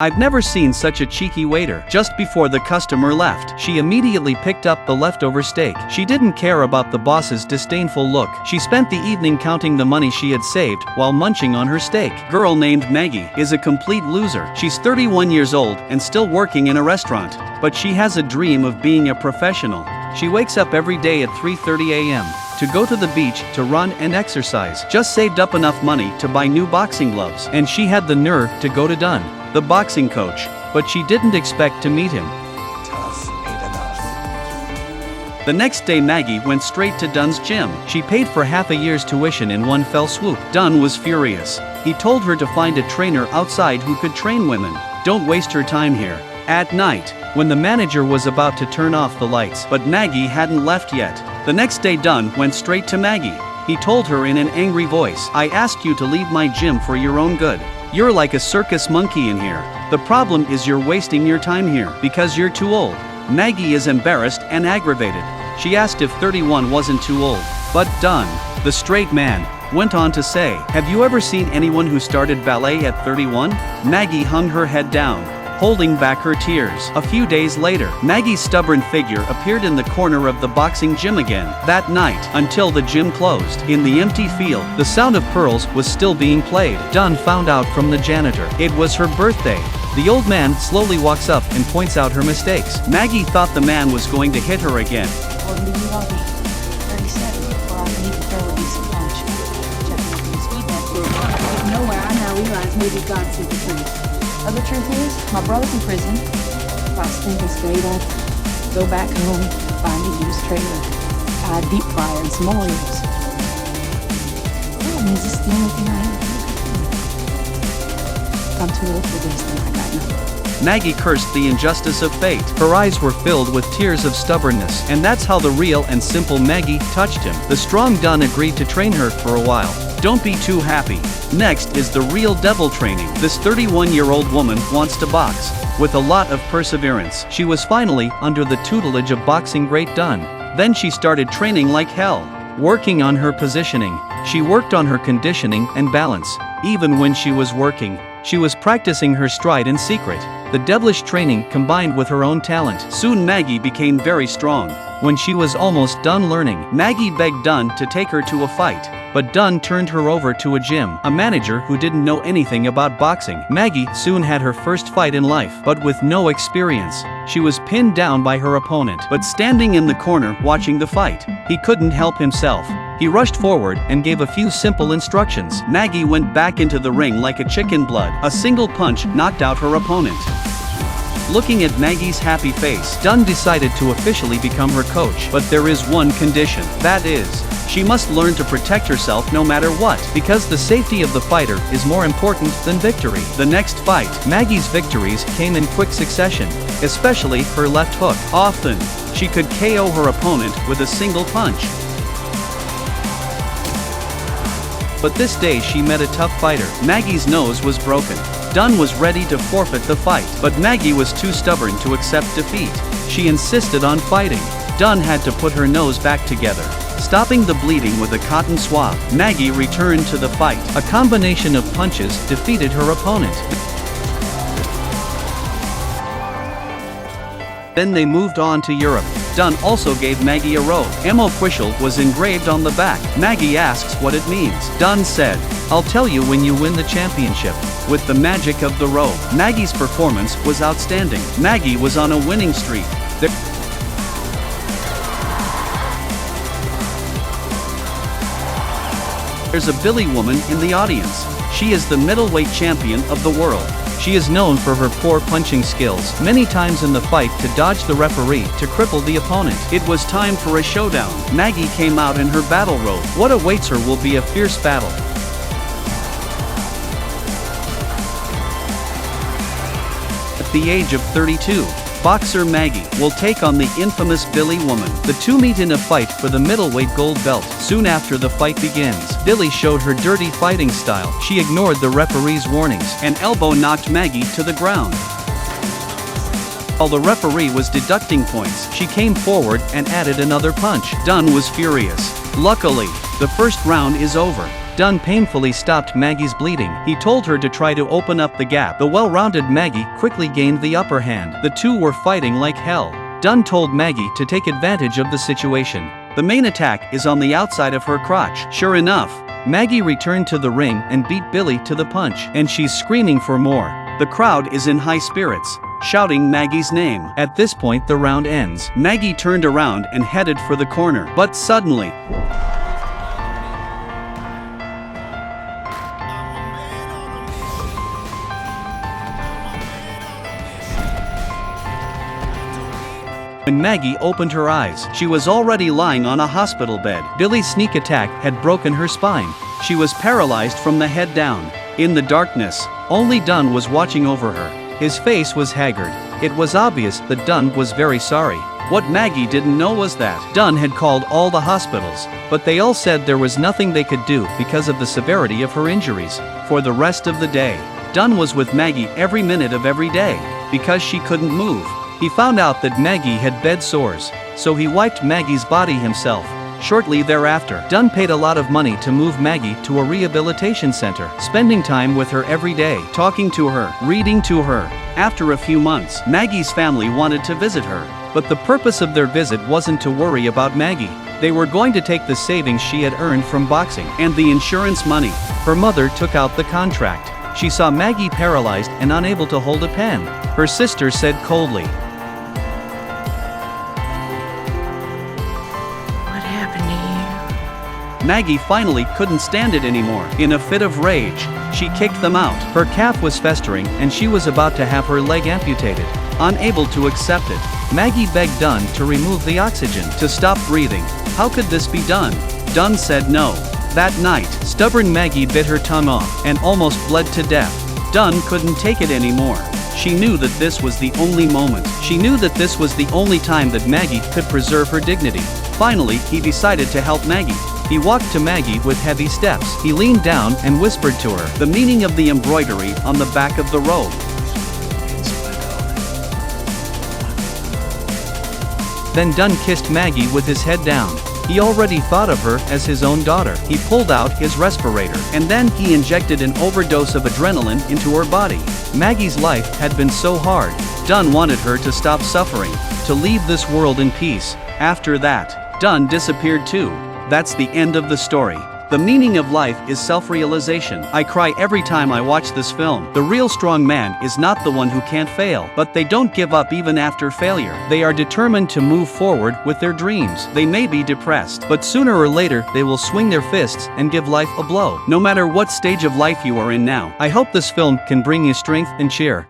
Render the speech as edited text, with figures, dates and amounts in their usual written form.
I've never seen such a cheeky waiter. Just before the customer left, she immediately picked up the leftover steak. She didn't care about the boss's disdainful look. She spent the evening counting the money she had saved while munching on her steak. Girl named Maggie is a complete loser. She's 31 years old and still working in a restaurant, but she has a dream of being a professional. She wakes up every day at 3:30 a.m. to go to the beach to run and exercise. Just saved up enough money to buy new boxing gloves, and she had the nerve to go to Dunn, the boxing coach, but she didn't expect to meet him. Tough ain't enough. The next day Maggie went straight to Dunn's gym. She paid for half a year's tuition in one fell swoop. Dunn was furious. He told her to find a trainer outside who could train women. Don't waste her time here. At night, when the manager was about to turn off the lights, but Maggie hadn't left yet. The next day Dunn went straight to Maggie. He told her in an angry voice, "I asked you to leave my gym for your own good. You're like a circus monkey in here. The problem is you're wasting your time here because you're too old." Maggie is embarrassed and aggravated. She asked if 31 wasn't too old. But Dunn, the straight man, went on to say, "Have you ever seen anyone who started ballet at 31? Maggie hung her head down, holding back her tears. A few days later, Maggie's stubborn figure appeared in the corner of the boxing gym again. That night, until the gym closed, in the empty field, the sound of pearls was still being played. Dunn found out from the janitor. It was her birthday. The old man slowly walks up and points out her mistakes. Maggie thought the man was going to hit her again. Well, maybe I'll be 37 before I need to throw a decent punch. Check the speed that nowhere I now realize maybe God sees the truth. The truth is, my brother's in prison. I was thinking straight up, go back home, find a used trailer, buy a deep fryer and some Oreos. The problem is, it's the only thing I have. If I'm too old for this, then I got nothing. Maggie cursed the injustice of fate. Her eyes were filled with tears of stubbornness, and that's how the real and simple Maggie touched him. The strong Dunn agreed to train her for a while. Don't be too happy. Next is the real devil training. This 31-year-old woman wants to box. With a lot of perseverance, she was finally under the tutelage of boxing great Dunn. Then she started training like hell, working on her positioning. She worked on her conditioning and balance. Even when she was working, she was practicing her stride in secret. The devilish training combined with her own talent. Soon Maggie became very strong. When she was almost done learning, Maggie begged Dunn to take her to a fight. But Dunn turned her over to a gym, a manager who didn't know anything about boxing. Maggie soon had her first fight in life, but with no experience. She was pinned down by her opponent, but standing in the corner watching the fight, he couldn't help himself. He rushed forward and gave a few simple instructions. Maggie went back into the ring like a chicken blood. A single punch knocked out her opponent. Looking at Maggie's happy face, Dunn decided to officially become her coach. But there is one condition. That is, she must learn to protect herself no matter what, because the safety of the fighter is more important than victory. The next fight, Maggie's victories came in quick succession, especially her left hook. Often, she could KO her opponent with a single punch. But this day she met a tough fighter. Maggie's nose was broken. Dunn was ready to forfeit the fight, but Maggie was too stubborn to accept defeat. She insisted on fighting. Dunn had to put her nose back together, stopping the bleeding with a cotton swab. Maggie returned to the fight. A combination of punches defeated her opponent. Then they moved on to Europe. Dunn also gave Maggie a robe. M official was engraved on the back. Maggie asks what it means. Dunn said, "I'll tell you when you win the championship." With the magic of the robe, Maggie's performance was outstanding. Maggie was on a winning streak. There's a Billy woman in the audience. She is the middleweight champion of the world. She is known for her poor punching skills, many times in the fight to dodge the referee to cripple the opponent. It was time for a showdown. Maggie came out in her battle robe. What awaits her will be a fierce battle. At the age of 32, boxer Maggie will take on the infamous Billy woman. The two meet in a fight for the middleweight gold belt. Soon after the fight begins, Billy showed her dirty fighting style. She ignored the referee's warnings and elbow knocked Maggie to the ground. While the referee was deducting points, she came forward and added another punch. Dunn was furious. Luckily, the first round is over. Dunn painfully stopped Maggie's bleeding. He told her to try to open up the gap. The well-rounded Maggie quickly gained the upper hand. The two were fighting like hell. Dunn told Maggie to take advantage of the situation. The main attack is on the outside of her crotch. Sure enough, Maggie returned to the ring and beat Billy to the punch, and she's screaming for more. The crowd is in high spirits, shouting Maggie's name. At this point the round ends. Maggie turned around and headed for the corner, but suddenly, when Maggie opened her eyes, she was already lying on a hospital bed. Billy's sneak attack had broken her spine. She was paralyzed from the head down. In the darkness, only Dunn was watching over her. His face was haggard. It was obvious that Dunn was very sorry. What Maggie didn't know was that Dunn had called all the hospitals, but they all said there was nothing they could do because of the severity of her injuries. For the rest of the day, Dunn was with Maggie every minute of every day, because she couldn't move. He found out that Maggie had bed sores, so he wiped Maggie's body himself. Shortly thereafter, Dunn paid a lot of money to move Maggie to a rehabilitation center, spending time with her every day, talking to her, reading to her. After a few months, Maggie's family wanted to visit her, but the purpose of their visit wasn't to worry about Maggie. They were going to take the savings she had earned from boxing and the insurance money. Her mother took out the contract. She saw Maggie paralyzed and unable to hold a pen. Her sister said coldly, Maggie finally couldn't stand it anymore. In a fit of rage, she kicked them out. Her calf was festering and she was about to have her leg amputated. Unable to accept it, Maggie begged Dunn to remove the oxygen, to stop breathing. How could this be done? Dunn said no. That night, stubborn Maggie bit her tongue off and almost bled to death. Dunn couldn't take it anymore. She knew that this was the only moment. She knew that this was the only time that Maggie could preserve her dignity. Finally, he decided to help Maggie. He walked to Maggie with heavy steps. He leaned down and whispered to her the meaning of the embroidery on the back of the robe. Then Dunn kissed Maggie with his head down. He already thought of her as his own daughter. He pulled out his respirator, and then he injected an overdose of adrenaline into her body. Maggie's life had been so hard. Dunn wanted her to stop suffering, to leave this world in peace. After that, Dunn disappeared too. That's the end of the story. The meaning of life is self-realization. I cry every time I watch this film. The real strong man is not the one who can't fail, but they don't give up even after failure. They are determined to move forward with their dreams. They may be depressed, but sooner or later they will swing their fists and give life a blow. No matter what stage of life you are in now, I hope this film can bring you strength and cheer.